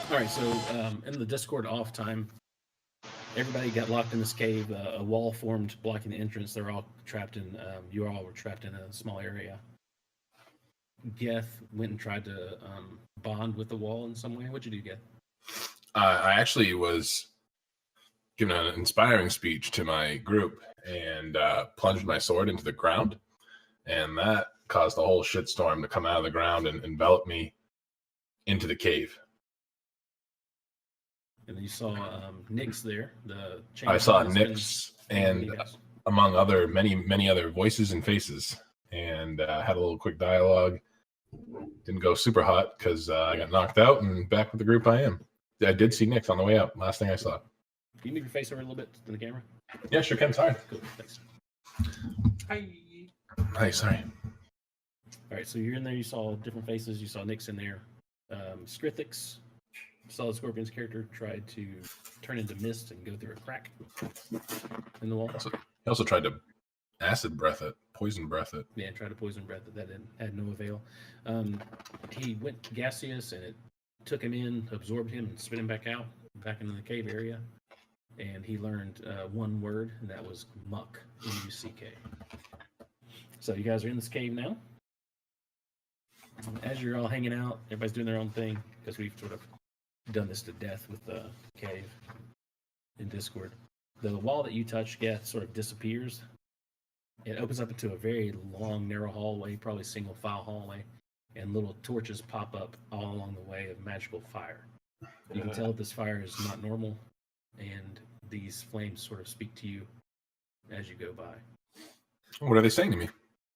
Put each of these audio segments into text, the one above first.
All right, so in the Discord off time, everybody got locked in this cave. A wall formed blocking the entrance. They're all trapped in. You all were trapped in a small area. Geth went and tried to bond with the wall in some way. What'd you do, Geth? I actually was giving an inspiring speech to my group and plunged my sword into the ground, and that caused a whole shitstorm to come out of the ground and envelop me into the cave. And then you saw Nyx there. I saw Nyx and among other many other voices and faces, and had a little quick dialogue. Didn't go super hot because I got knocked out, and back with the group I am. I did see Nyx on the way out. Last thing I saw. Can you move your face over a little bit to the camera? Yeah, sure can. Sorry. Cool. Thanks. Hi, sorry. All right, so you're in there. You saw different faces. You saw Nyx in there. Skrithix, Solid Scorpion's character, tried to turn into mist and go through a crack in the wall. He also tried to acid breath it, poison breath it. Yeah, tried to poison breath it. That had no avail. He went gaseous, and it took him in, absorbed him, and spit him back out, back into the cave area. And he learned one word, and that was muck, M-U-C-K. So you guys are in this cave now. As you're all hanging out, everybody's doing their own thing, because we've sort of done this to death with the cave in Discord. The wall that you touch, Geth, sort of disappears. It opens up into a very long, narrow hallway, probably single file hallway, and little torches pop up all along the way of magical fire. You can tell that this fire is not normal, and these flames sort of speak to you as you go by. What are they saying to me?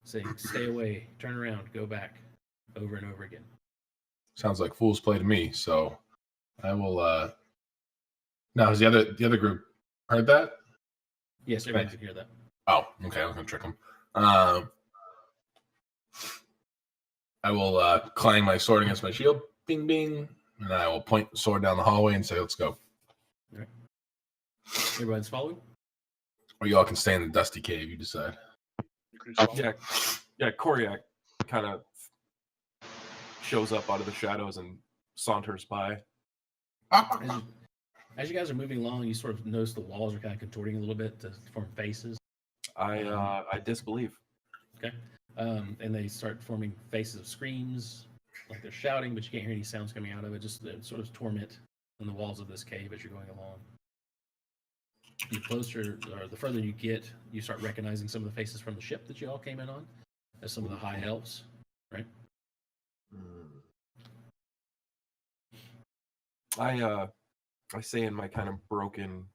Saying, stay away, turn around, go back, over and over again. Sounds like fool's play to me, so I will now has the other group heard that? Yes, everybody can hear that. Oh, okay, I was gonna trick them. I will clang my sword against my shield, bing bing, and I will point the sword down the hallway and say, let's go. All right. Everybody's following? Or you all can stay in the dusty cave, you decide. Yeah, Koryak kind of shows up out of the shadows and saunters by. As you guys are moving along, you sort of notice the walls are kind of contorting a little bit to form faces. I disbelieve. Okay. And they start forming faces of screams, like they're shouting, but you can't hear any sounds coming out of it. Just sort of torment on the walls of this cave as you're going along. The closer, or the further you get, you start recognizing some of the faces from the ship that you all came in on, as some of the high elves, right? I say in my kind of broken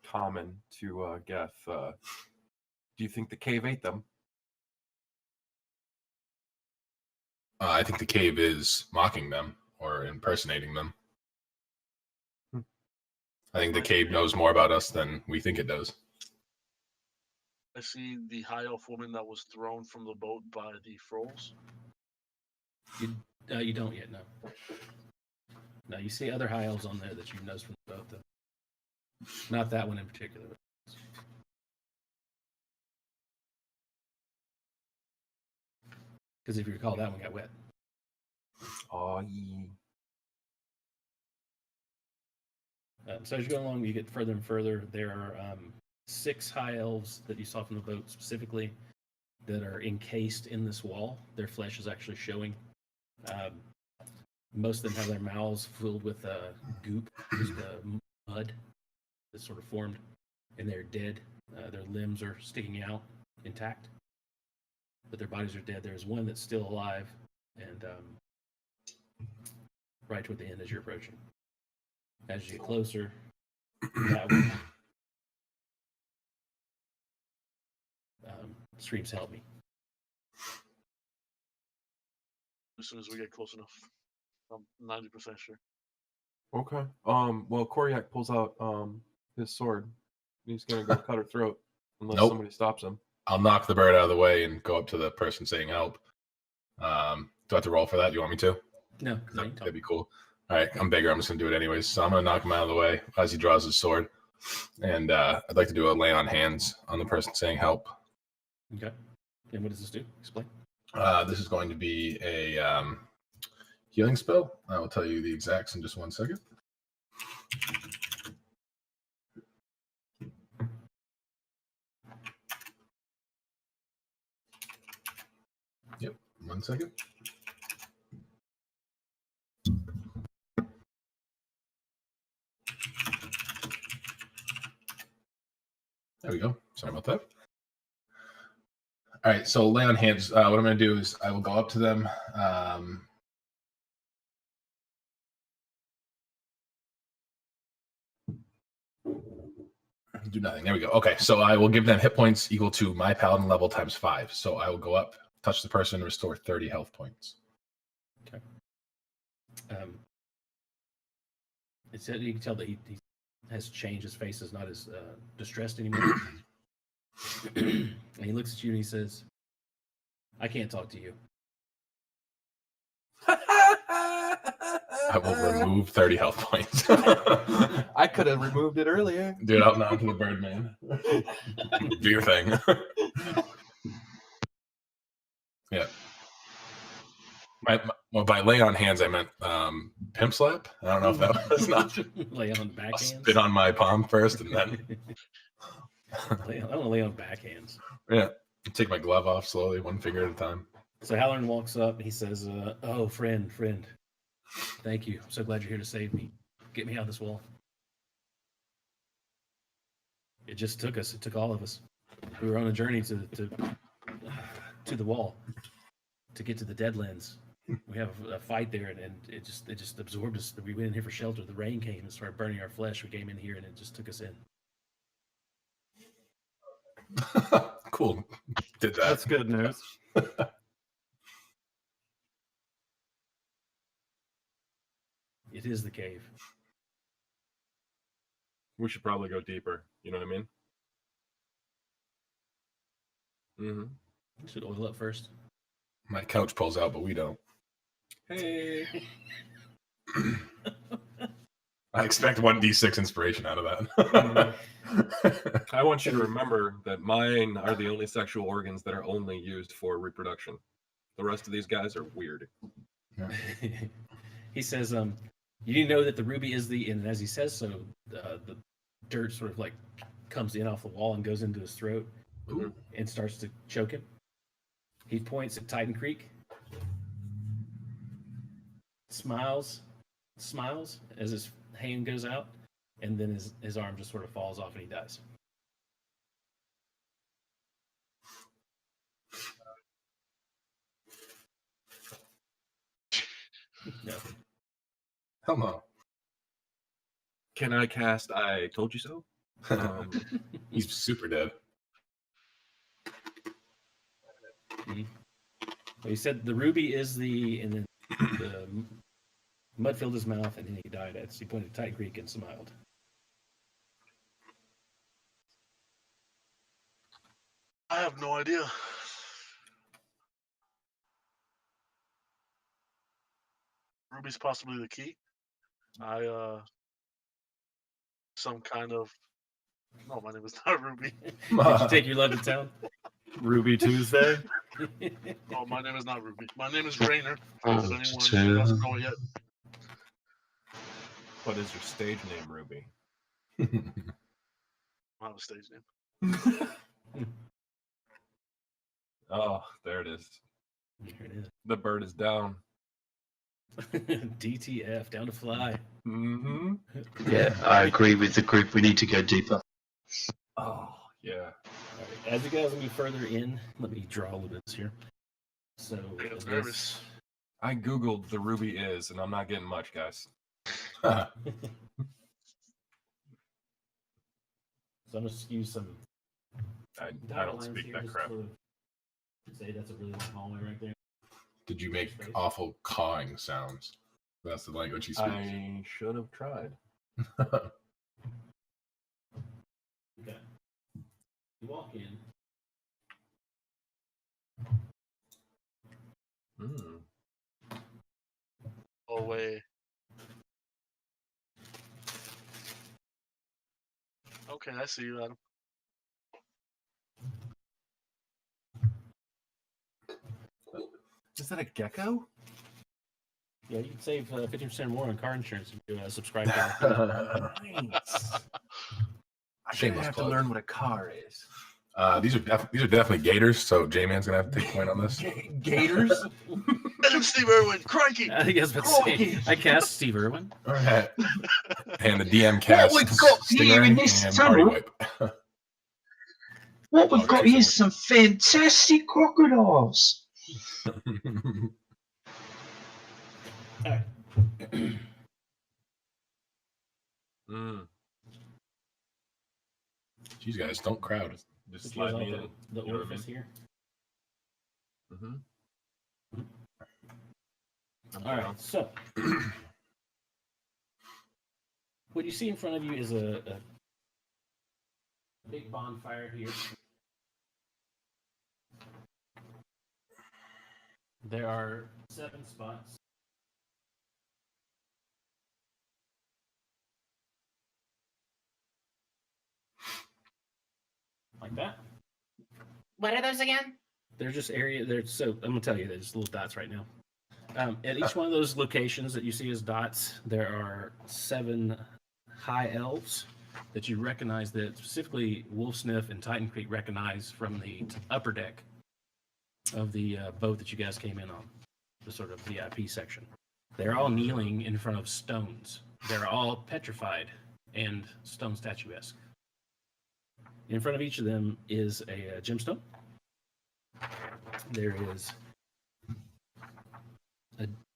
common to Geth, do you think the cave ate them? I think the cave is mocking them or impersonating them. I think the cave knows more about us than we think it does. I see the high elf woman that was thrown from the boat by the Frolls. You don't yet, no. No, you see other high elves on there that you've noticed from the boat, though. Not that one in particular. Because if you recall, that one got wet. Oh, yeah. So as you go along, you get further and further. There are 6 high elves that you saw from the boat specifically that are encased in this wall. Their flesh is actually showing. Most of them have their mouths filled with goop, just mud that's sort of formed, and they're dead. Their limbs are sticking out intact, but their bodies are dead. There's one that's still alive, and right toward the end as you're approaching. As you get closer, that one screams, help me. As soon as we get close enough. I'm 90% sure. Okay. Well, Koryak pulls out his sword. He's gonna go cut her throat unless somebody stops him. I'll knock the bird out of the way and go up to the person saying help. Do I have to roll for that? Do you want me to? No, that'd be cool. All right, I'm bigger. I'm just gonna do it anyways. So I'm gonna knock him out of the way as he draws his sword, and I'd like to do a lay on hands on the person saying help. Okay. And what does this do? Explain. This is going to be a healing spell. I will tell you the exacts in just 1 second. Yep. 1 second. There we go. Sorry about that. All right, so lay on hands. What I'm going to do is I will go up to them. Do nothing. There we go. Okay, so I will give them hit points equal to my paladin level times 5. So I will go up, touch the person, restore 30 health points. Okay. You can tell that he has changed. His face is not as distressed anymore. And he looks at you and he says, "I can't talk to you." I will remove 30 health points. I could have removed it earlier. Dude, out and on to the bird, man. Do your thing. Yeah. Well, by lay on hands, I meant pimp slap. I don't know if that was an option. Lay on I'll backhands. spit on my palm first and then. I don't want to lay on backhands. Yeah. Take my glove off slowly, one finger at a time. So Halloran walks up and he says, "Oh, friend. Thank you. I'm so glad you're here to save me. Get me out of this wall." It just took us. It took all of us. We were on a journey to the wall to get to the Deadlands. We have a fight there, and it just absorbed us. We went in here for shelter. The rain came and started burning our flesh. We came in here, and it just took us in. Cool. Did that. That's good news. It is the cave. We should probably go deeper. You know what I mean? Mm-hmm. Should oil up first. My couch pulls out, but we don't. Hey. I expect 1d6 inspiration out of that. I want you to remember that mine are the only sexual organs that are only used for reproduction. The rest of these guys are weird. He says, "You didn't know that the ruby is the," and as he says so, the dirt sort of like comes in off the wall and goes into his throat. Ooh. And starts to choke him. He points at Titan Creek, smiles as his hand goes out, and then his arm just sort of falls off and he dies. No. Hell no. Can I cast I Told You So? He's super dead. Well, he said the ruby is the, and then the mud filled his mouth, and then he died. He pointed at Titan Creek and smiled. I have no idea. Ruby's possibly the key. Some kind of. No, my name is not Ruby. Did you take your love to town? Ruby Tuesday. Oh, my name is not Ruby. My name is Rainer. Oh, If anyone doesn't know it yet. What is your stage name, Ruby? I have a stage name. Oh, there it is. Here it is. The bird is down. DTF, down to fly. Mm-hmm. Yeah, I agree with the group. We need to go deeper. Oh, yeah. All right, as you guys move further in, let me draw a little bit here. So, I was this- nervous. I Googled the ruby is, and I'm not getting much, guys. So I'm just use some. I dotted don't lines speak here that just crap. to say that's a really long hallway right there. Did you make awful cawing sounds? That's the language he speaks. I should have tried. Okay. You walk in. Mm. Oh, wait. Okay, I see you, Adam. Is that a gecko? Yeah, you can save 50% more on car insurance if you subscribe to Nice. I Shameless have to plug. learn what a car is. These are definitely gators, so J-Man's gonna have to take point on this. Gators? Get him, Steve Irwin. Crikey. I guess I cast Steve Irwin. All right. And the DM cast we've got here in Stingray this and tunnel- Party Whip. What we've Oh, got okay, here so- is some fantastic crocodiles. All right. Mm. Jeez, guys, don't crowd. Just Put you guys slide all me in. the You know what I orifice mean? here. Mm-hmm. All right, so what you see in front of you is a big bonfire here. There are 7 spots. Like that. What are those again? They're just so I'm gonna tell you, there's little dots right now. At each one of those locations that you see as dots, there are 7 high elves that you recognize, that specifically Wolfsniff and Titan Creek recognize from the upper deck of the boat that you guys came in on, the sort of VIP section. They're all kneeling in front of stones. They're all petrified and stone statuesque. In front of each of them is a gemstone. There is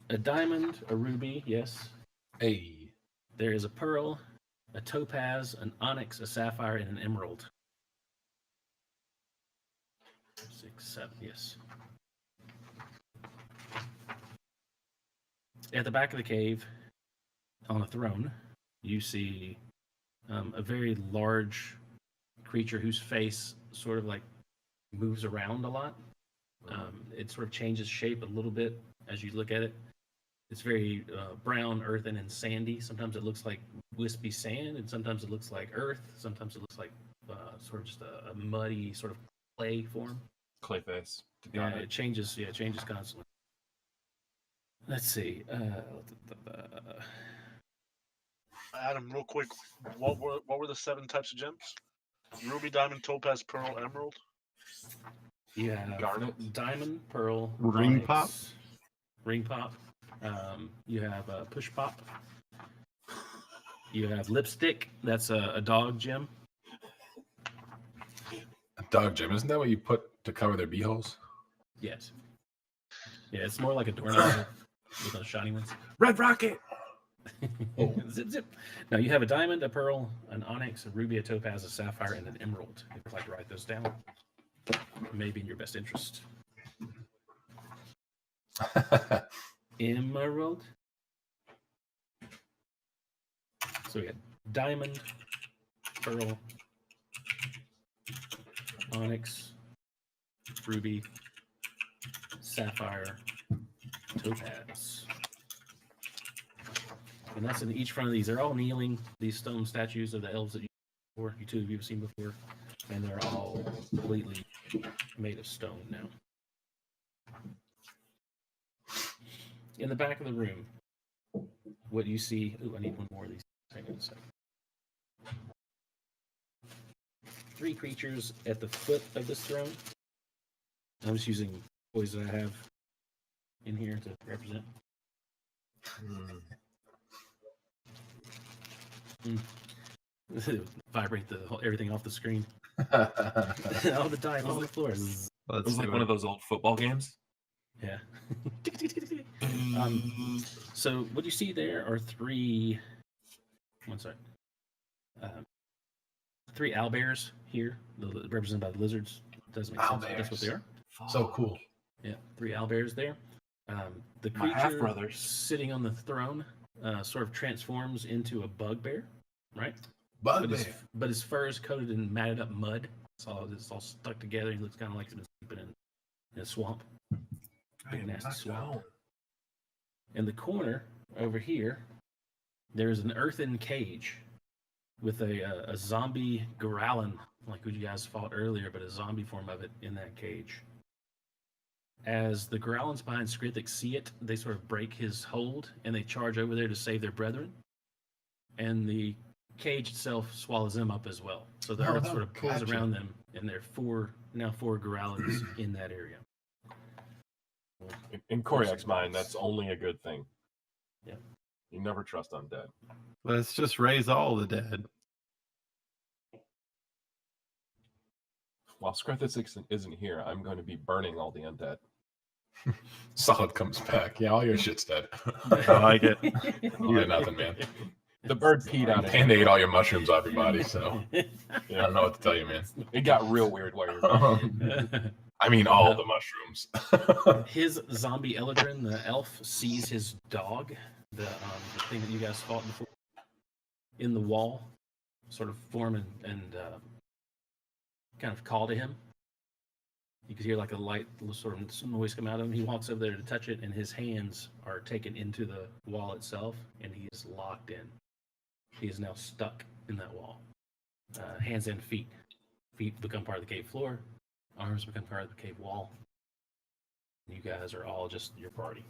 a diamond, a ruby, yes. Hey. There is a pearl, a topaz, an onyx, a sapphire, and an emerald. 6, 7, yes. At the back of the cave, on a throne, you see a very large creature whose face sort of like moves around a lot. It sort of changes shape a little bit as you look at it. It's very brown, earthen, and sandy. Sometimes it looks like wispy sand, and sometimes it looks like earth. Sometimes it looks like sort of just a muddy sort of clay form. Clayface. Yeah, it changes. Yeah, it changes constantly. Let's see. Adam, real quick, what were the 7 types of gems? Ruby, diamond, topaz, pearl, emerald. You have Garnet? diamond, pearl, Ring onyx, pop? ring pop. You have push pop. You have lipstick. That's a dog gem. A dog gem, isn't that what you put to cover their beeholes? Yes. Yeah, it's more like a doorknob with those shiny ones. Red Rocket! Zip, zip. Now you have a diamond, a pearl, an onyx, a ruby, a topaz, a sapphire, and an emerald. If you'd like to write those down, maybe in your best interest. Emerald. So we got diamond, pearl, onyx, ruby, sapphire, topaz. And that's in each front of these. They're all kneeling. These stone statues of the elves that you 2 of you have seen before. And they're all completely made of stone now. In the back of the room, what you see... Ooh, I need one more of these. Hang on a second. 3 creatures at the foot of this throne. I'm just using toys that I have in here to represent. Vibrate everything off the screen. All the time on the floor. It was like one of those old football games. Yeah. So what you see there are 3. One second. 3 owlbears here, represented by the lizards. Doesn't make sense. But that's what they are. So cool. Yeah, 3 owlbears there. The My creature half-brothers. sitting on the throne sort of transforms into a bugbear, right? But his fur is coated in matted up mud. It's all stuck together. He looks kind of like he's been sleeping in a swamp. Big nasty swamp. In the corner over here, there's an earthen cage with a zombie growling, like what you guys fought earlier, but a zombie form of it in that cage. As the growlings behind Skrithik see it, they sort of break his hold and they charge over there to save their brethren. And the cage itself swallows them up as well. So the earth sort of pulls gotcha. around them, and there are now four Growlings in that area. In Koryak's mind, that's only a good thing. Yeah. You never trust undead. Let's just raise all the dead. While Skrithik isn't here, I'm going to be burning all the undead. Solid comes back. Yeah, all your shit's dead. I like it. You got nothing, man. The bird peed on it. Band-aid all your mushrooms off your body, so I don't know what to tell you, man. It got real weird while you were gone. I mean, all the mushrooms. His zombie Eldrin, the elf, sees his dog, the thing that you guys fought before, in the wall, sort of form and kind of call to him. You could hear like a light sort of noise come out of him. He walks over there to touch it, and his hands are taken into the wall itself, and he is locked in. He is now stuck in that wall. Hands and feet. Feet become part of the cave floor. Arms become part of the cave wall. You guys are all just your party.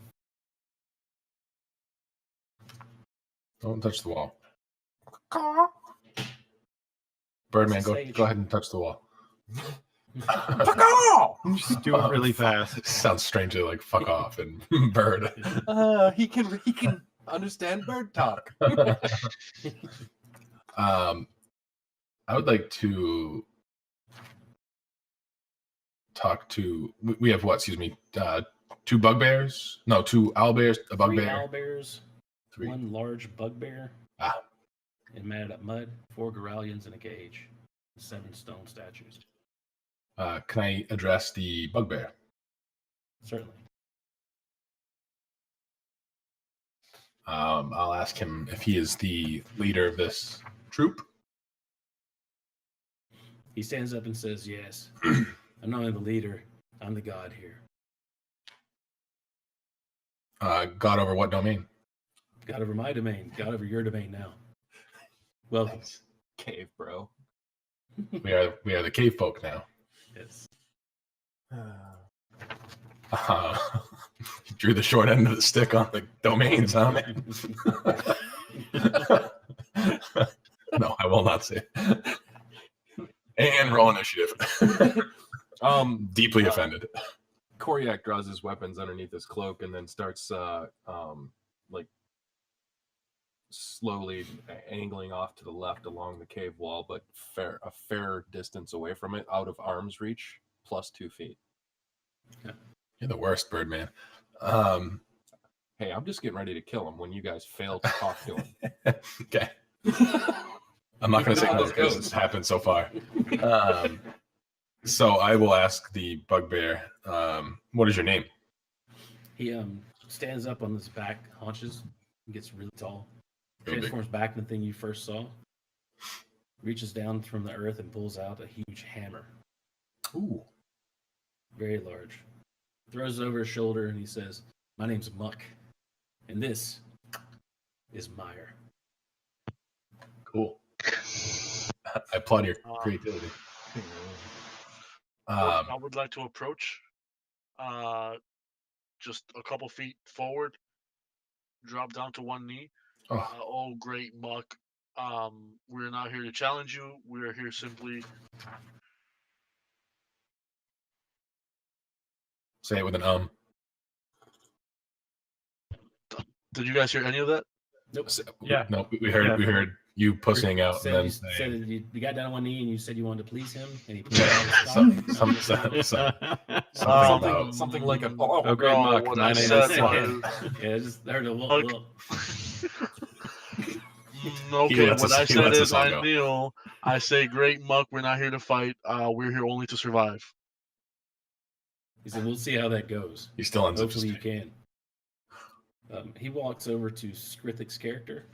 Don't touch the wall. Birdman, go ahead and touch the wall. Fuck off! Just do it really fast. Sounds strangely like fuck off and bird. He can understand bird talk. I would like to talk to. We have what? Excuse me. 2 bugbears? No, 2 owlbears. A 3 bugbear. owlbears, 3. 1 large bugbear, and matted up mud, 4 Goralians in a cage, 7 stone statues. Can I address the bugbear? Certainly. I'll ask him if he is the leader of this troop. He stands up and says, "Yes, I'm not only the leader, I'm the god here. God over what domain? God over my domain, God over your domain now. Welcome." Cave, bro. We are the cave folk now. Yes. You drew the short end of the stick on the domains, huh, man? No, I will not say. And roll initiative. Deeply offended. Koryak draws his weapons underneath his cloak and then starts like slowly angling off to the left along the cave wall, but a fair distance away from it, out of arm's reach, plus 2 feet. You're the worst, Birdman. Hey, I'm just getting ready to kill him when you guys fail to talk to him. Okay. I'm not going to say no because it's happened so far. So I will ask the bugbear, what is your name? He stands up on his back haunches and gets really tall. Transforms back into the thing you first saw. Reaches down from the earth and pulls out a huge hammer. Ooh. Very large. Throws it over his shoulder and he says, "My name's Muck. And this is Meyer." Cool. I applaud your creativity. I would like to approach just a couple feet forward, drop down to one knee. Oh, great Muck. We're not here to challenge you. We are here simply. Say it with an Did you guys hear any of that? Nope. Yeah. No, we heard you pussying out Said and you, then said saying you got down on one knee and you said you wanted to please him, and he pleased you. Something like a Oh, great No, Muck. what My I name said is Slug. was- Yeah, just heard a Muck. look. Okay, lets what us- I he said lets is us all I go. kneel. I say, "Great Muck, we're not here to fight. We're here only to survive." He said, "We'll see how that goes. he still ends up Hopefully just you can." He walks over to Skrithik's character,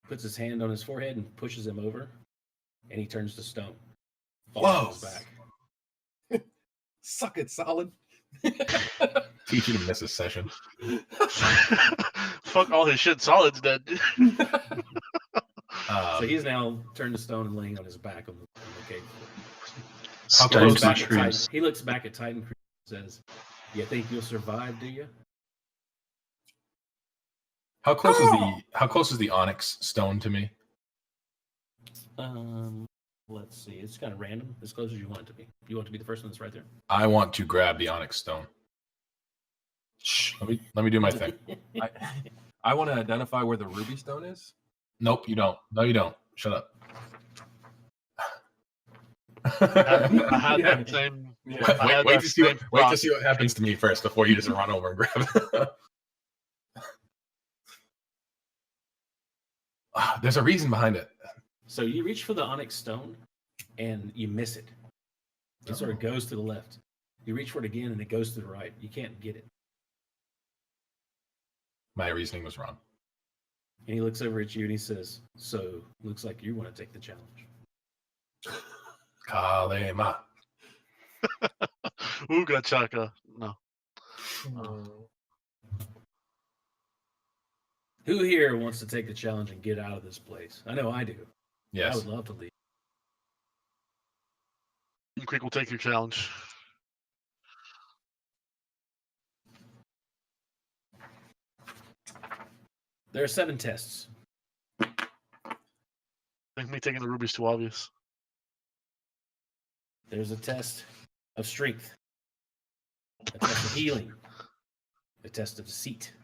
puts his hand on his forehead and pushes him over, and he turns to stone. Falls on his back. Suck it, Solid. teach you to miss a session. Fuck all his shit. Solid's dead. So he's now turned to stone and laying on his back on the cave floor. How Stone close Looks back at mushrooms. Titan. He looks back at Titan and says, You think you'll survive, do you? How close is the onyx stone to me? Let's see. It's kind of random. As close as you want it to be. You want it to be the first one that's right there. I want to grab the onyx stone. Shh. Let me do my thing. I want to identify where the ruby stone is. Nope, you don't. No, you don't. Shut up. I had that same. I Wait had to that see same what thought. happens to me first before you just run over and grab it. There's a reason behind it. So you reach for the onyx stone, and you miss it. It sort of goes to the left. You reach for it again, and it goes to the right. You can't get it. My reasoning was wrong. And he looks over at you, and he says, "So, looks like you want to take the challenge." Kalema. Ooga chaka. No. Who here wants to take the challenge and get out of this place? I know I do. I Yes. would love to leave. Quick will take your challenge. There are 7 tests. I think me taking the ruby's too obvious. There's a test of strength, a test of healing, a test of deceit,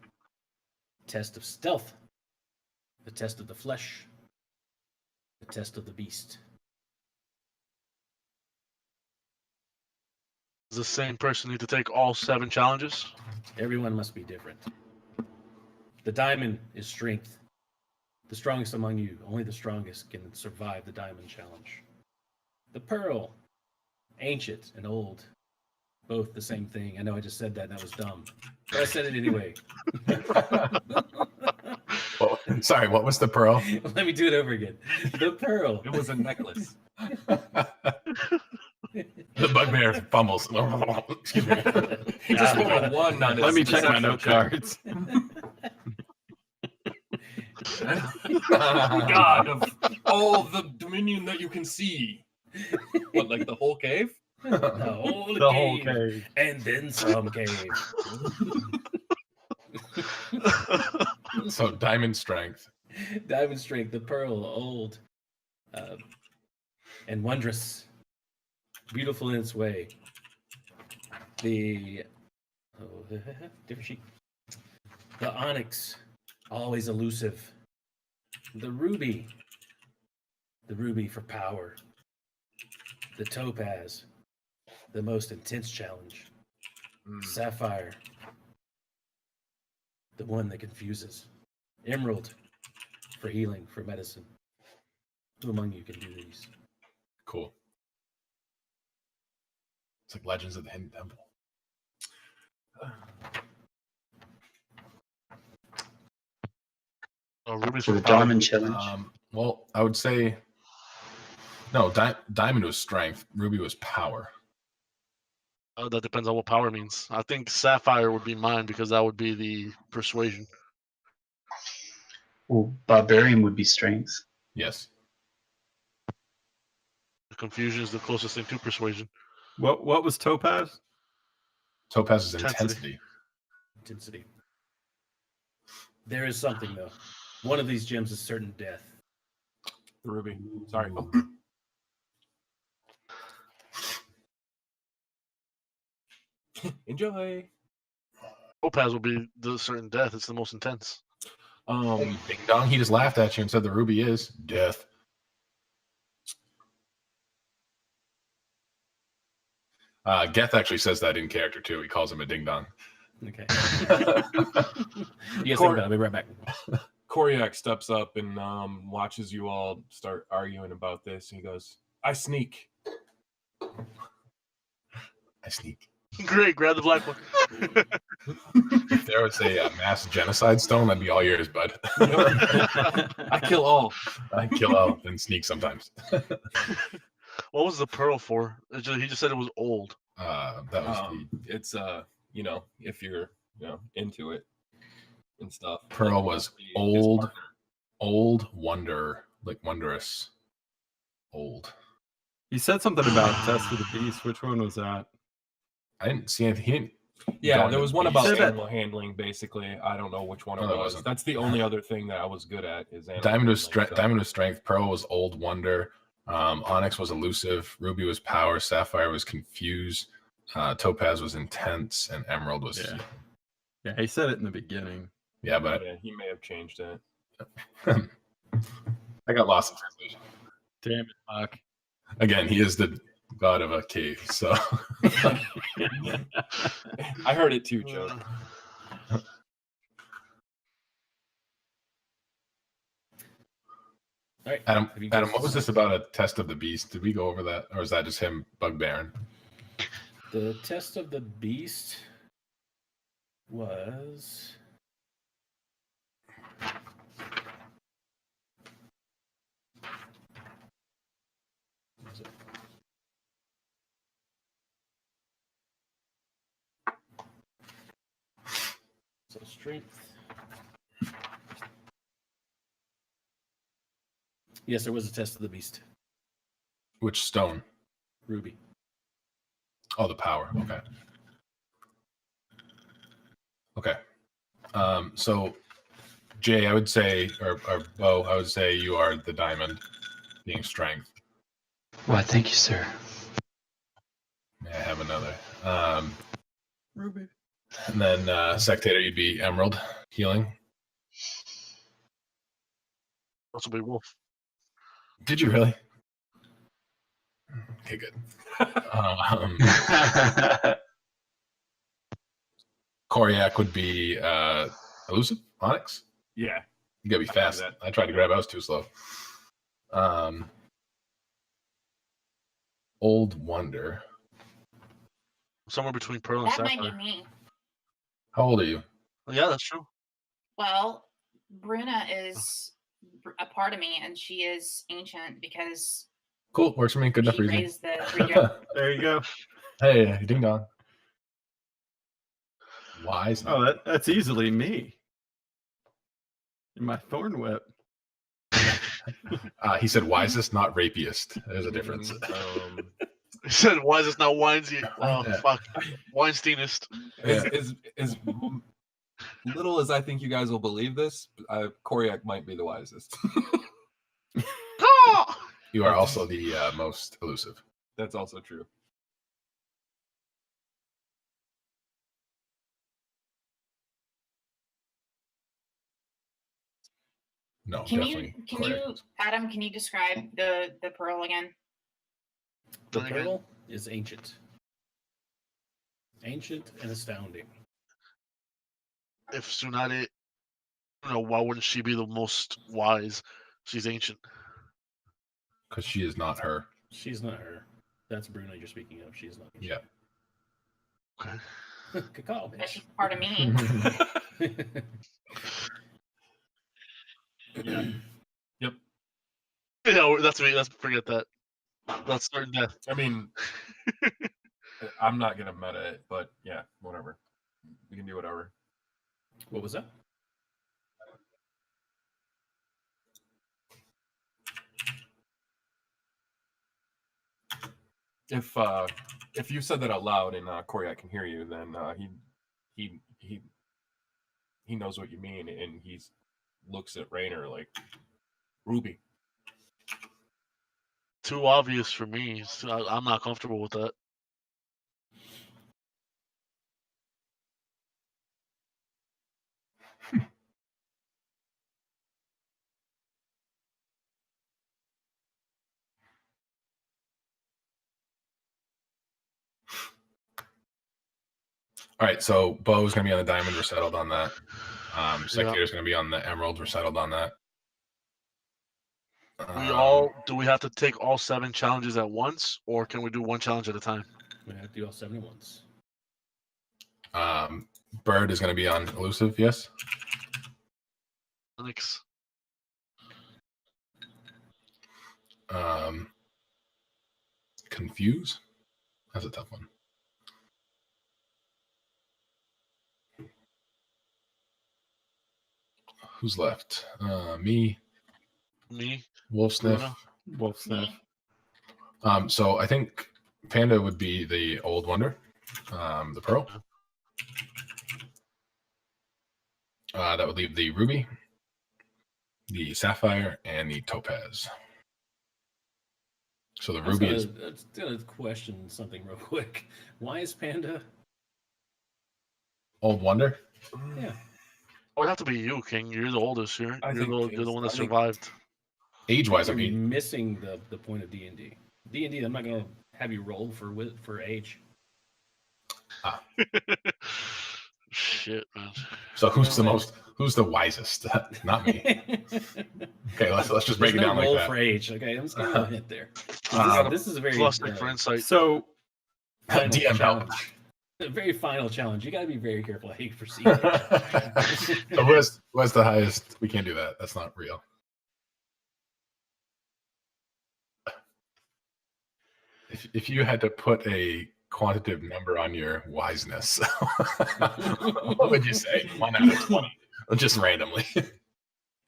a test of stealth, a test of the flesh, a test of the beast. Does the same person need to take all 7 challenges? Everyone must be different. The diamond is strength. The strongest among you, only the strongest can survive the diamond challenge. The pearl, ancient and old, both the same thing. I know I just said that and that was dumb, but I said it anyway. Well, sorry, what was the pearl? Let me do it over again. The pearl. It was a necklace. The bugbear fumbles. Excuse me. He just put a 1 on his Let me check my deception note check. cards. God of all the dominion that you can see. What, like the whole cave? The whole cave. cave. And then some cave. So diamond strength. Diamond strength, the pearl, old, and wondrous, beautiful in its way. The different sheet. The onyx, always elusive. The ruby for power. The topaz, the most intense challenge. Sapphire, the one that confuses. Emerald, for healing, for medicine. Who among you can do these? Cool. It's like Legends of the Hidden Temple. Oh, ruby's For for the power. diamond challenge. Well, I would say no. Diamond was strength. Ruby was power. That depends on what power means. I think sapphire would be mine because that would be the persuasion. Well, barbarian would be strength. Yes. The confusion is the closest thing to persuasion. What was topaz? Topaz is Intensity. intensity. Intensity. There is something, though. One of these gems is certain death. The ruby. Sorry. Oh. Enjoy. Topaz will be the certain death. It's the most intense. Ding dong. He just laughed at you and said the ruby is death. Geth actually says that in character too. He calls him a ding dong. Okay. Yes, I'll be right back. Koryak steps up and watches you all start arguing about this. And he goes, I sneak. I sneak. Great, grab the black one. If there was a mass genocide stone, that'd be all yours, bud. I kill all. I kill out and sneak sometimes. What was the pearl for? He just said it was old. That was It's you know, if you're into it and stuff. the pearl was His old, partner. old wonder, like wondrous, old. He said something about test of the beast. Which one was that? I didn't see anything. Yeah, going there to was one beast. about said that- animal handling. Basically, I don't know which one it No, that was. wasn't. That's the only other thing that I was good at is animal Diamond was handling, so- Diamond was strength. Pearl was old wonder. Onyx was elusive. Ruby was power. Sapphire was confuse. Topaz was intense, and Emerald was Yeah. heal. Yeah, he said it in the beginning. Yeah, but Yeah, he may have changed it. I got lost in translation. Damn it, Mark. Again, he is the god of a cave. So I heard it too, Joe. All right, Adam, have you Adam, guys what was this about a test of the beast? Did we go over that, or is that just him bugbearing? The test of the beast was. What was it? So strength. Yes, there was a test of the beast. Which stone? Ruby. Oh, the power. Okay. Okay. So Jay, I would say, or Bo, I would say you are the diamond, being strength. Why, thank you, sir. May I have another? Ruby. And then Sectator, you'd be emerald, healing. That's a big wolf. Did you really? Okay, good. Koryak would be elusive, Onyx. Yeah. You gotta be fast. that. I tried to grab, I was too slow. Old Wonder. Somewhere between Pearl and That might Sapphire. be me. How old are you? Yeah, that's true. Well, Bruna is a part of me, and she is ancient because Cool, works for me. Good enough she reason. raised the three dragons. There you go. Hey, ding dong. Wise. Oh, that's easily me. In my thorn whip. He said wisest, not rapiest. There's a difference. He said, "Why is this not Weinstein?" Oh, Yeah. fuck, Weinsteinist. As little as I think you guys will believe this, Koryak might be the wisest. Ah! You are also the most elusive. That's also true. No, Can definitely. you, Adam? Can you describe the pearl again? The Then again- pearl is ancient. Ancient and astounding. If Tsunade, why wouldn't she be the most wise? She's ancient. Because she is not her. She's not her. That's Bruno you're speaking of. She's not. Yeah. Okay. Good call, But bitch. she's part of me. Yep. Yeah, that's me. Let's forget that. That's certain death. I mean, I'm not gonna meta it, but yeah, whatever. We can do whatever. What was that? If you said that out loud and Koryak can hear you, then he knows what you mean, and he looks at Raynor like, Ruby. Too obvious for me. So I'm not comfortable with that. All right, so Bo's going to be on the diamond. We're settled on that. Sectator's Yeah. going to be on the emerald. We're settled on that. Do we have to take all 7 challenges at once, or can we do one challenge at a time? We have to do all 7 at once. Bird is going to be on elusive, yes? Onyx. Confuse? That's a tough one. Who's left? Me, Me. Wolf Sniff. Bruno. Wolf sniff. So I think Panda would be the old wonder, the pearl. That would leave the ruby, the sapphire, and the topaz. So the ruby is. I was gonna question something real quick. Why is Panda? Old Wonder? Yeah. It would have to be you, King. You're the oldest here. You're the one that I think- survived. Age-wise, I You're mean, missing the point of D&D. D&D, I'm not gonna have you roll for age. Shit, man. so who's the wisest? Not me. Okay, let's just break it There's no down like roll that. for age. Okay, I'm just giving you a hint there. This is a very Plus for insight. So final DM help. challenge. A very final challenge. You got to be very careful how you proceed. So what's the highest? We can't do that. That's not real. If you had to put a quantitative number on your wiseness, what would you say? 1 out of 20, just randomly.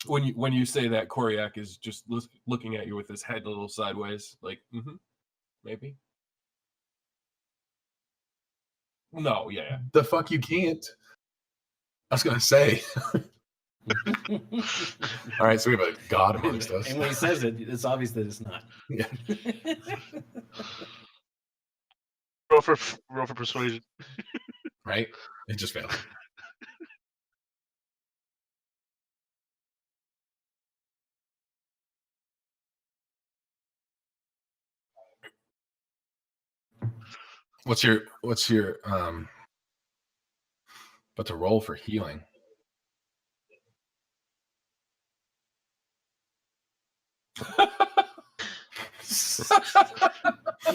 When you say that, Koryak is just looking at you with his head a little sideways, like, maybe. No, yeah. The fuck you can't. I was gonna say. All right, so we have a god amongst us. And when he says it, it's obvious that it's not. Yeah. Roll for persuasion. Right? It just failed. What's your but to roll for healing?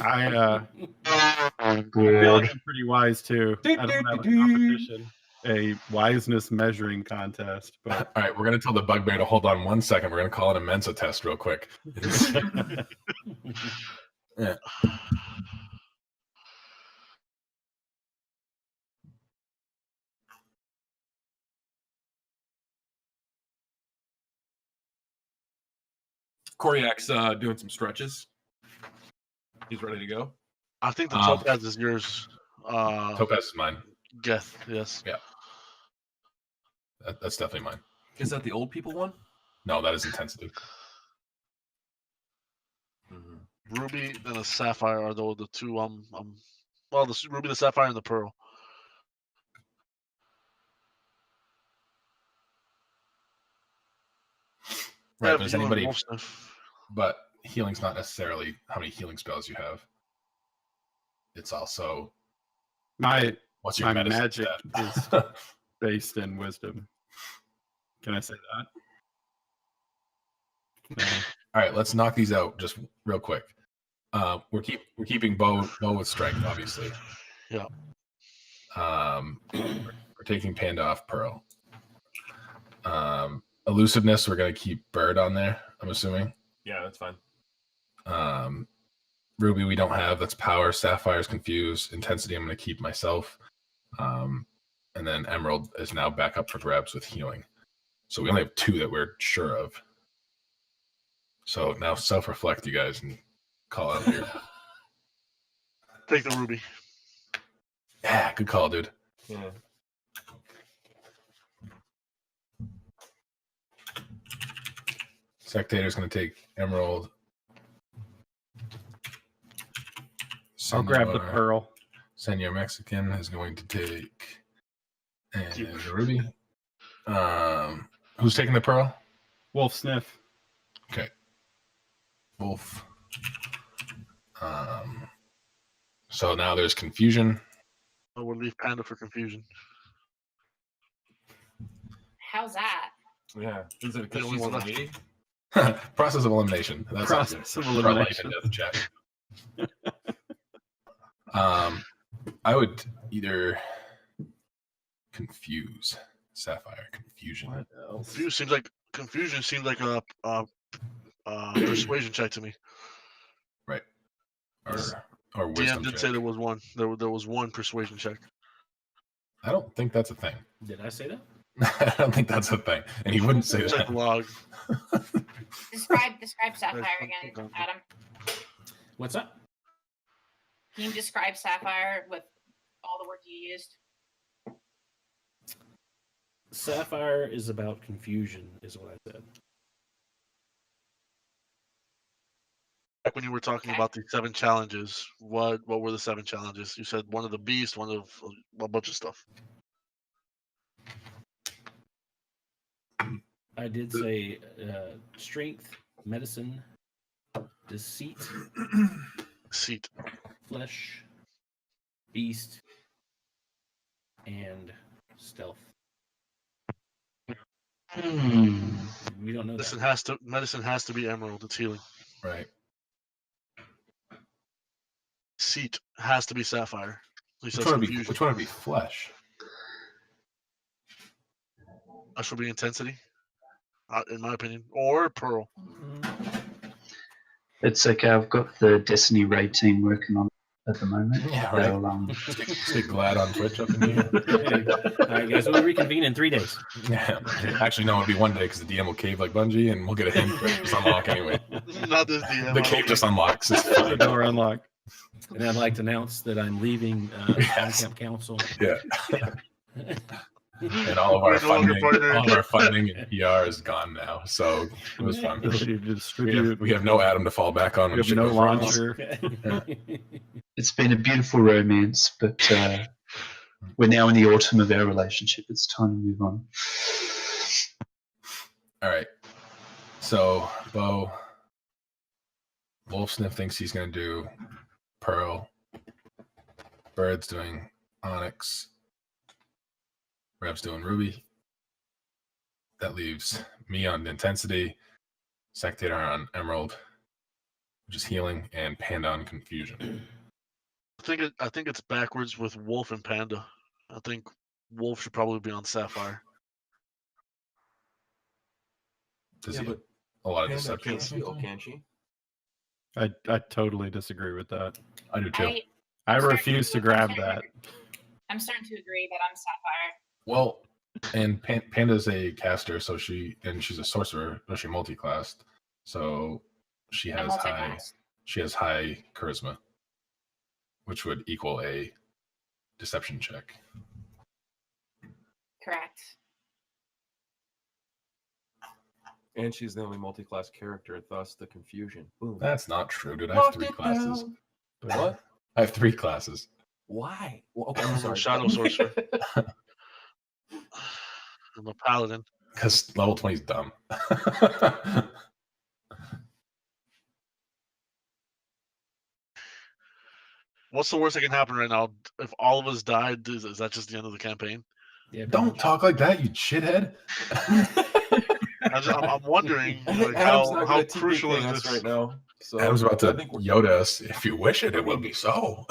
I feel like I'm pretty wise too. I don't have a competition, a wiseness measuring contest, but All right, we're gonna tell the bugbear to hold on 1 second. We're gonna call it a Mensa test real quick. Yeah. Koryak's doing some stretches. He's ready to go. I think the topaz is yours. Topaz is mine. Geth, yes. Yeah. That's definitely mine. Is that the old people one? No, that is intensity. Ruby and a sapphire are the two. Well, the ruby, the sapphire, and the pearl. Right, Yeah, but is healing anybody? wolf stuff. But healing's not necessarily how many healing spells you have. It's also my what's your medicine magic stat? is based in wisdom. Can I say that? No. All right, let's knock these out just real quick. We're keeping bow with strength, obviously. Yeah. We're taking Panda off Pearl. Elusiveness, we're gonna keep Bird on there. I'm assuming. Yeah, that's fine. Ruby, we don't have. That's Power. Sapphire's Confused. Intensity, I'm gonna keep myself. And then Emerald is now back up for grabs with Healing. So we only have 2 that we're sure of. So now self-reflect, you guys, and call out here. Take the ruby. Yeah, good call, dude. Yeah. Spectator's going to take Emerald. I'll grab the Senor- pearl. Senor Mexican is going to take the Ruby. Who's taking the Pearl? Wolf sniff. Okay. Wolf. So now there's confusion. I would leave Panda for confusion. How's that? Yeah. Is it because only she's a one left. lady? Process of elimination. That's Process of for a life elimination. and death check. I would either confuse Sapphire. Confusion. What else? Confusion seems like a persuasion check to me. Right. Or DM wisdom did check. say there was one. There was one persuasion check. I don't think that's a thing. Did I say that? I don't think that's a thing. And he wouldn't say Check the that. log. Describe Sapphire again, Adam. What's up? Can you describe Sapphire with all the words you used? Sapphire is about confusion, is what I said. Back when you were talking about the 7 challenges, what were the 7 challenges? You said one of the beast, one of a bunch of stuff. I did say strength, medicine, deceit, Seat. flesh, beast, and stealth. We don't know that. Medicine has to be emerald. It's healing. Right. Seat has to be sapphire. Which one would be flesh? Flesh would be intensity, in my opinion, or pearl. It's okay. I've got the Destiny raid team working on it at the moment. Yeah, right. Let's get Glad on Twitch up in here. All right, guys, we'll reconvene in 3 days. Yeah. Actually, no, it'll be 1 day because the DM will cave like Bungie, and we'll get a hint for it. Just unlock anyway. Not this DM. The cave just unlocks. It's The fine. door unlocked. And I'd like to announce that I'm leaving Yes. On-Camp Council. Yeah. And all of our funding and PR is gone now. So it was fun. Ability to distribute. We have no Adam to fall back on. We when have shit no goes wrong. launcher. It's been a beautiful romance, but we're now in the autumn of our relationship. It's time to move on. All right. So, Bo, Wolfsniff thinks he's going to do Pearl. Bird's doing Onyx. Rev's doing Ruby. That leaves me on Intensity, Sectator on Emerald, which is Healing, and Panda on Confusion. I think it's backwards with Wolf and Panda. I think Wolf should probably be on Sapphire. Does Yeah, he but a lot of Panda deception? can't heal, can she? I totally disagree with that. I do too. I refuse to grab that. I'm starting to agree that I'm Sapphire. Well, and Panda's a caster, so she's a sorcerer, but she multi-classed, so she I'm has high multi-classed. charisma, which would equal a deception check. Correct. And she's the only multi-class character, thus the confusion. Boom. That's not true, dude. I have 3 classes. What? I have 3 classes. Why? Well, okay, I'm sorry. Shadow Sorcerer. I'm a paladin. Because level 20 is dumb. What's the worst that can happen right now? If all of us died, is that just the end of the campaign? Yeah, Don't talk like that, you shithead. I'm wondering like, Adam's not how gonna crucial TPK is us this? right now. So Adam's about I to think we're- Yoda us. If you wish it, it will be so.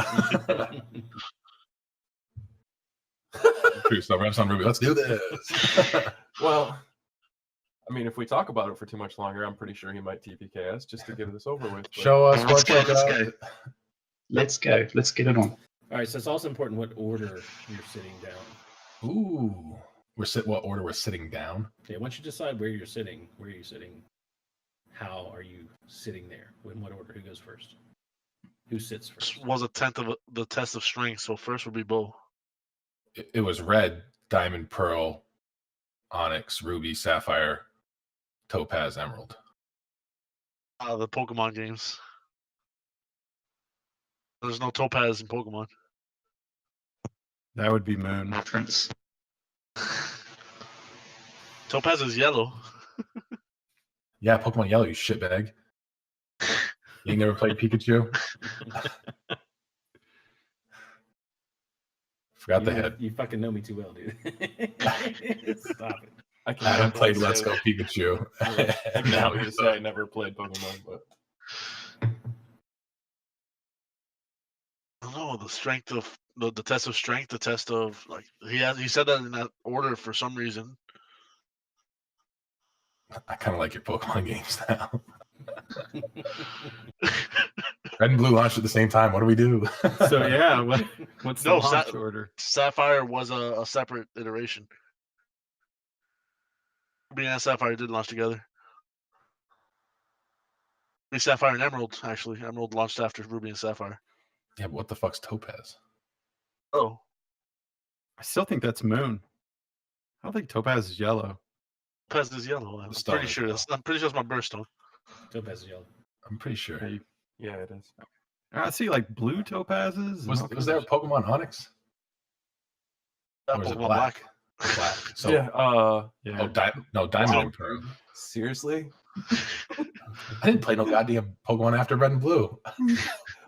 So Rev's on Ruby. Let's do this. Well, I mean, if we talk about it for too much longer, I'm pretty sure he might TPK us just to get this over with. But Show us Let's what go. you Let's got. go. Let's go. Let's get it on. All right, so it's also important what order you're sitting down. Ooh. What order we're sitting down? Okay, once you decide where are you sitting, how are you sitting there? In what order? Who goes first? Who sits first? Was a tenth of the test of strength, so first would be Bo. It was red, diamond, pearl, onyx, ruby, sapphire, topaz, emerald. The Pokemon games. There's no topaz in Pokemon. That would be Moon. Reference. Topaz is yellow. Yeah, Pokemon Yellow, you shitbag. You ain't never played Pikachu? Forgot the head. You fucking know me too well, dude. Stop it. I can't Adam played say- Let's Go Pikachu. I'm Now happy to he's say I never played Pokemon, but I don't know, the strength of the test of strength, the test of like he said that in that order for some reason. I kind of like your Pokemon games now. Red and blue launched at the same time. What do we do? So yeah, what's the No, launch order? Sapphire was a separate iteration. Ruby and Sapphire did launch together. Ruby, Sapphire, and Emerald, actually. Emerald launched after Ruby and Sapphire. Yeah, but what the fuck's topaz? Oh. I still think that's Moon. I don't think topaz is yellow. Topaz is yellow. I'm Stone pretty is sure. yellow. I'm pretty sure it's my birthstone. Topaz is yellow. I'm pretty sure. Hey, Yeah, it is. I see like blue topazes. and all Was kinds there a of- Pokemon Onyx? Or is it Pokemon black? Black. So Yeah. Yeah. Diamond Wow. and Pearl. Seriously? I didn't play no goddamn Pokemon after Red and Blue.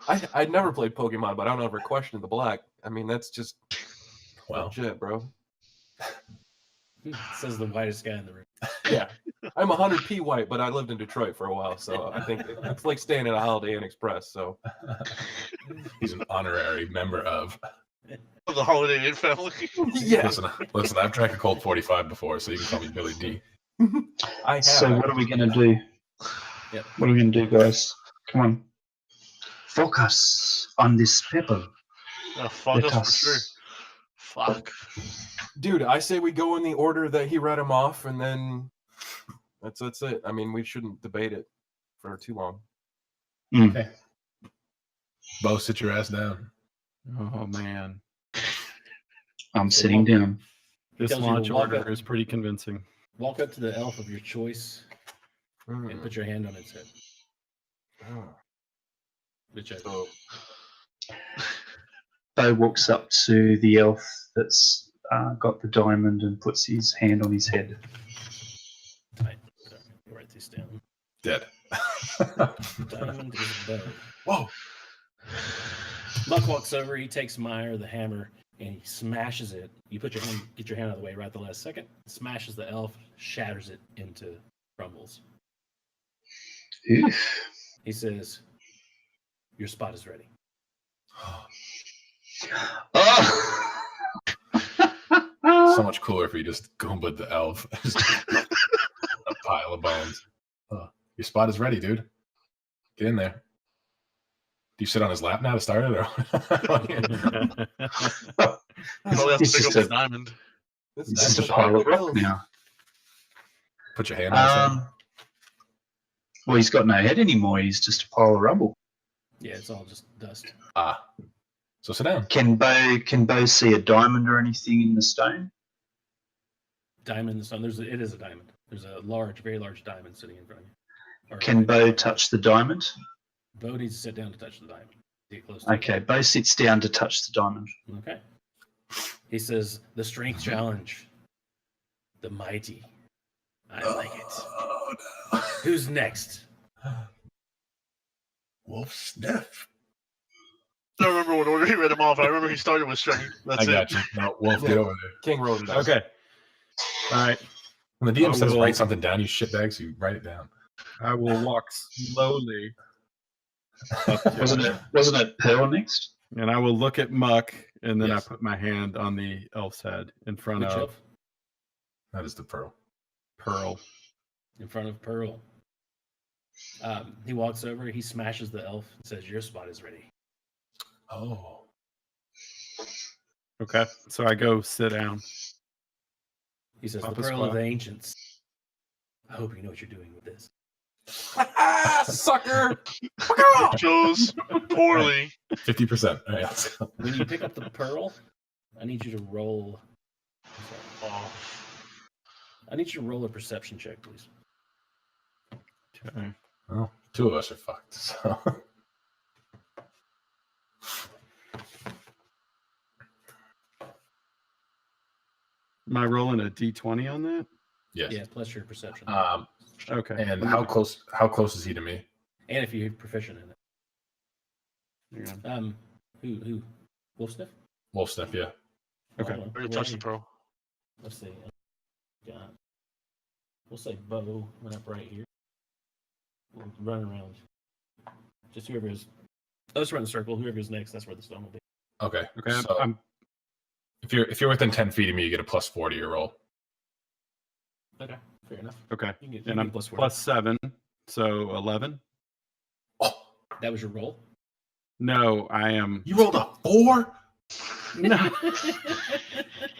I never played Pokemon, but I don't ever question the black. I mean, that's just Wow. legit, bro. Says the whitest guy in the room. Yeah. I'm 100p white, but I lived in Detroit for a while, so I think it's like staying at a Holiday Inn Express. So He's an honorary member of. Of the Holiday Inn family. yeah, Listen, I've drank a Colt 45 before, so you can call me Billy D. I have. So what are we going to do? Yep. What are we going to do, guys? Come on. Focus on this people. Fuck Let us for us- sure. Fuck. Dude, I say we go in the order that he read them off, and then that's it. I mean, we shouldn't debate it for too long. Okay. Bo, sit your ass down. Oh man, I'm sitting down. this Tells you to launch walk order up. is pretty convincing. Walk up to the elf of your choice and Mm. put your hand on its head. Oh. Which I So, Bo walks up to the elf that's got the diamond and puts his hand on his head. Sorry, I'll write these down. Dead. Diamond is bow. Whoa. Muck walks over. He takes Meyer the hammer and he smashes it. You put your hand, get your hand out of the way right at the last second. Smashes the elf, shatters it into crumbles. Oof. He says, "Your spot is ready." Oh! So much cooler if you just goomba'd the elf. Just a pile of bones. Oh, your spot is ready, dude. Get in there. Do you sit on his lap now to start it? Or Probably have to He's pick just up his a- diamond. this He's is just a pile of rock now. put your hand on his head? Well, he's got no head anymore. He's just a pile of rubble. Yeah, it's all just dust. Ah. So sit down. Can Bo see a diamond or anything in the stone? Diamond in the sun. It is a diamond. There's a large, very large diamond sitting in front of you. Or Can right in Bo front of touch the diamond? you. Bo needs to sit down to touch the diamond. Get close to Okay, Bo sits down to touch the diamond. it. Okay. He says, "The strength challenge. The mighty. I like it. Oh, no. Who's next?" Wolf sniff. I don't remember what order he read him off. I remember he started with strength. That's I got it. you. No, Wolf, get over there. King wrote it down. Okay. All right. When the DM I says will- write something down, you shitbags, you write it down. I will walk slowly up to Wasn't it Pearl next? and I will look at Muck, and then Yes. I put my hand on the elf's head in front Which of elf? That is the pearl. Pearl. In front of Pearl. He walks over. He smashes the elf and says, "Your spot is ready." Oh. Okay, so I go sit down. He says, "The Papa Pearl of Squaw. the Ancients. I hope you know what you're doing with this." Sucker! Chose poorly. 50%. All right, let's go. When you pick up the pearl, I need you to roll. Oh, I need you to roll a perception check, please. Okay. Well, two of us are fucked. So. Am I rolling a d20 on that? Yes. Yeah, plus your perception. Okay. And how close is he to me? And if you're proficient in it. Hang on. Who? Wolf Sniff? Wolf sniff, yeah. Okay. Hold on. already Where touched are the you? pro. Let's see. Got. We'll say Bo went up right here. We'll run around. Just whoever is. Let's run the circle. Whoever is next, that's where the stone will be. Okay. Okay. So I'm if you're within 10 feet of me, you get a +4 to your roll. Okay, fair enough. okay. You can get, And I'm plus 4. plus 7, so 11. Oh, That was your roll? No, I am. you rolled a 4? No,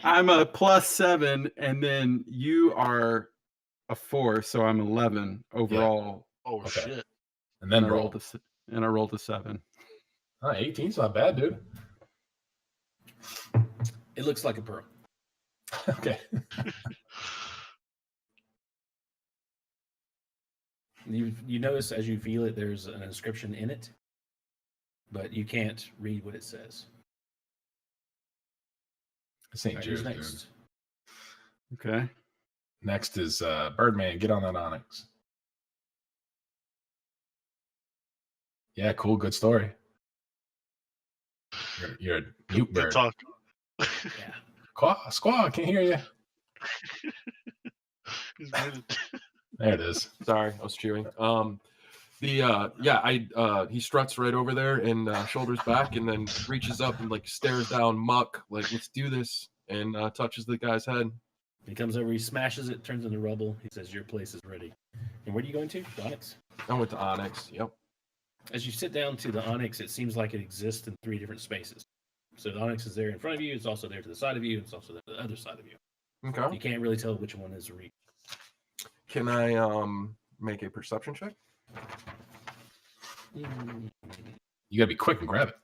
I'm a plus 7, and then you are a 4, so I'm 11 overall. Oh Okay. shit. And then and I roll. rolled and I rolled a 7. 18's not bad, dude. It looks like a pearl. Okay. You notice as you feel it, there's an inscription in it, but you can't read what it says. St. All right, who's Jude's, next? dude. Okay. Next is Birdman. Get on that onyx. Yeah, cool. Good story. You're a mute Good bird. talk. Yeah. Squaw, can't hear you. He's muted. There it is. Sorry, I was chewing. He struts right over there and shoulders back, and then reaches up and like stares down Muck, like let's do this, and touches the guy's head. He comes over, he smashes it, turns into rubble. He says, "Your place is ready." And where are you going to? The Onyx. I went to Onyx. Yep. As you sit down to the Onyx, it seems like it exists in 3 different spaces. So the Onyx is there in front of you. It's also there to the side of you. It's also there to the other side of you. Okay. You can't really tell which one is real. Can I make a perception check? You gotta be quick and grab it.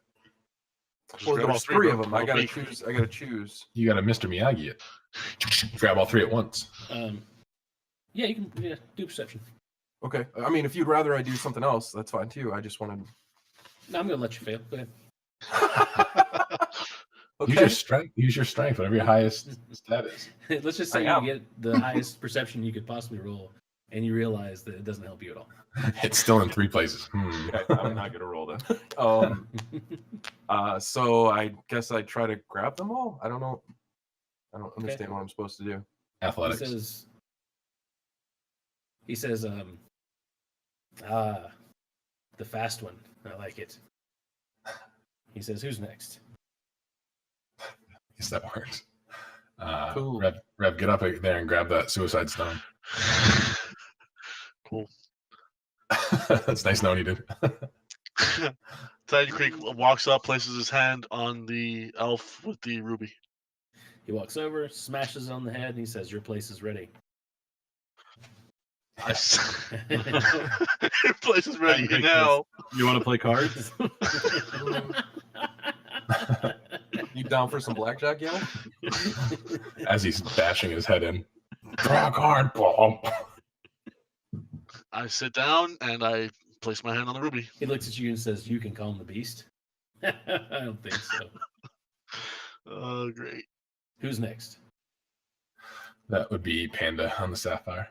Well, grab there's all 3 bro. of them. I All gotta three. choose. I gotta choose. You gotta Mr. Miyagi it. Grab all 3 at once. Yeah, you can do perception. Okay. I mean, if you'd rather I do something else, that's fine too. I just wanted. No, I'm going to let you fail. Go ahead. Okay. Use your strength. Use your strength. Whatever your highest stat is. Let's just I say am. you get the highest perception you could possibly roll, and you realize that it doesn't help you at all. It's still in 3 places. Okay, I'm not gonna roll then. So I guess I try to grab them all. I don't know. I don't understand what I'm supposed to do. Athletics. He says, the fast one. I like it. He says, "Who's next?" I guess that works. Cool. Rev, get up there and grab that suicide stone. Cool. That's nice knowing you did. Tidy Creek walks up, places his hand on the elf with the ruby. He walks over, smashes it on the head, and he says, "Your place is ready." Your place is ready now. You want to play cards? You down for some blackjack, yo? As he's bashing his head in. Draw a card, bomb. I sit down and I place my hand on the ruby. He looks at you and says, "You can calm the beast." I don't think so. Oh, great. Who's next? That would be Panda on the sapphire.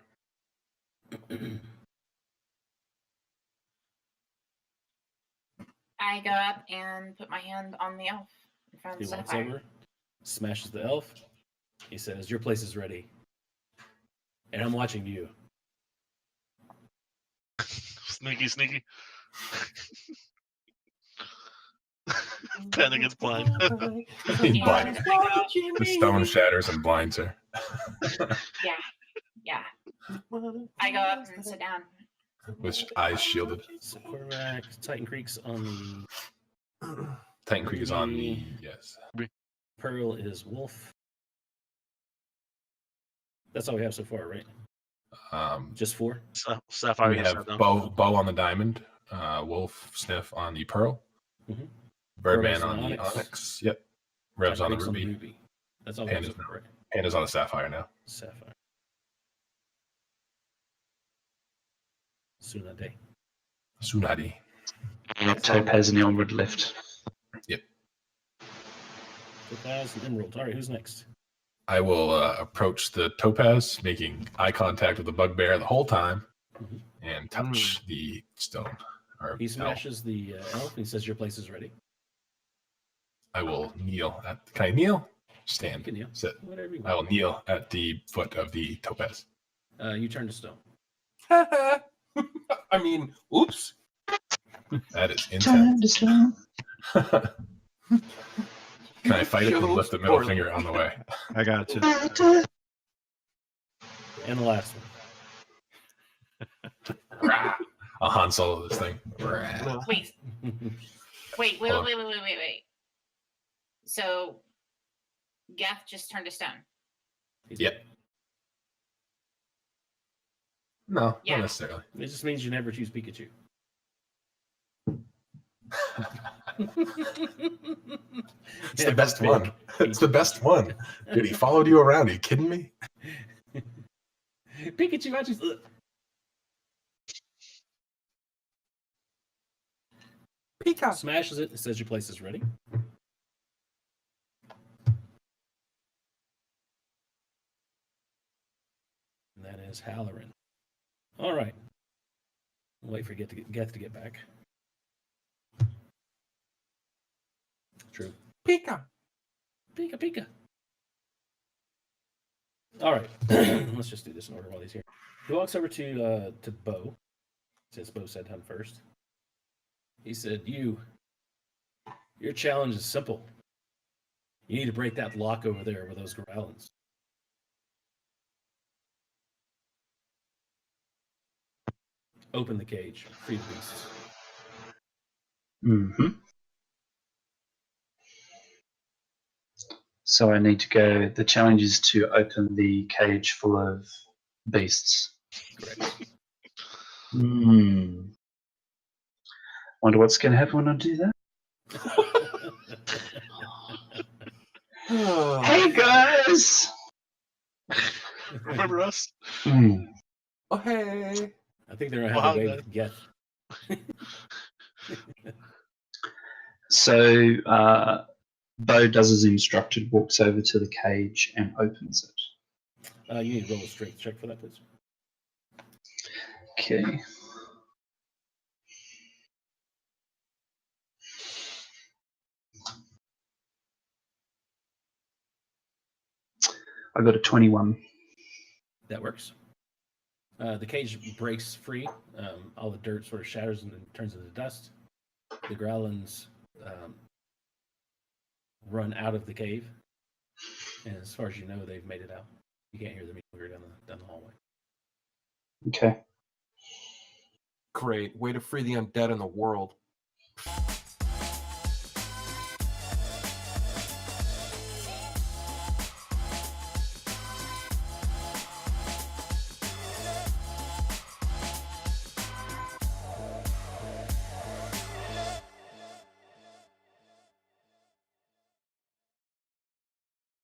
I go up and put my hand on the elf in front He of the walks sapphire. over, smashes the elf. He says, "Your place is ready." And I'm watching you. Sneaky, sneaky. Panda gets blind. He And blinds. I go up- The stone shatters and blinds her. yeah. I go up and sit down. With eyes shielded. So quarterback, Titan Creek's on the Titan Creek is on the Pearl is Wolf. That's all we have so far, right? Just 4? Sapphire. we just have sat down. bow on the diamond, Wolf Sniff on the pearl, Mhm. Birdman Pearl's on on the onyx. onyx. Yep. Rev's on the Titan Creek's ruby. That's all we have so Panda's far, right? Panda's on the sapphire now. Sapphire. Tsunade. Tsunade. Topaz and the onward left. Topaz and Emerald. All right, who's next? I will approach the topaz, making eye contact with the bugbear the whole time, Mhm. and touch the stone. Or He elf. smashes the elf and he says, "Your place is ready." I will kneel at. Can I kneel? You Stand. can kneel. Sit. Whatever you I will want. kneel at the foot of the topaz. You turn to stone. I mean, oops. That is Turn intense. to stone. Can I fight it and Chose lift the middle poorly. finger on the way? I got you. And the last Rah! I'll Han Solo this thing. Rah. No. Wait, wait. Hold on. Wait. So, Geth just turned to stone. Yep. No, Yeah. not necessarily. It just means you never choose Pikachu. It's the best one. It's the best one. Dude, he followed you around. Are you kidding me? Pikachu actually. Pika. Smashes it. It says your place is ready. And that is Halloran. All right. Wait for Geth to get back. True. Pika. Pika, Pika. All right. Let's just do this in order while he's here. He walks over to Bo. Since Bo said hunt first. He said, your challenge is simple. You need to break that lock over there with those growlins. Open the cage. Free the beasts. Mm-hmm. So I need to go. The challenge is to open the cage full of beasts. Correct. Wonder what's going to happen when I do that. Hey guys! Remember us? Oh, hey. I think they're going to have a way with Geth. So Bo does as instructed, walks over to the cage and opens it. You need to roll a strength check for that, please. Okay. I got a 21. That works. The cage breaks free. All the dirt sort of shatters and turns into dust. The growlins run out of the cave. And as far as you know, they've made it out. You can't hear them anywhere down the hallway. Okay. Great. Way to free the undead in the world.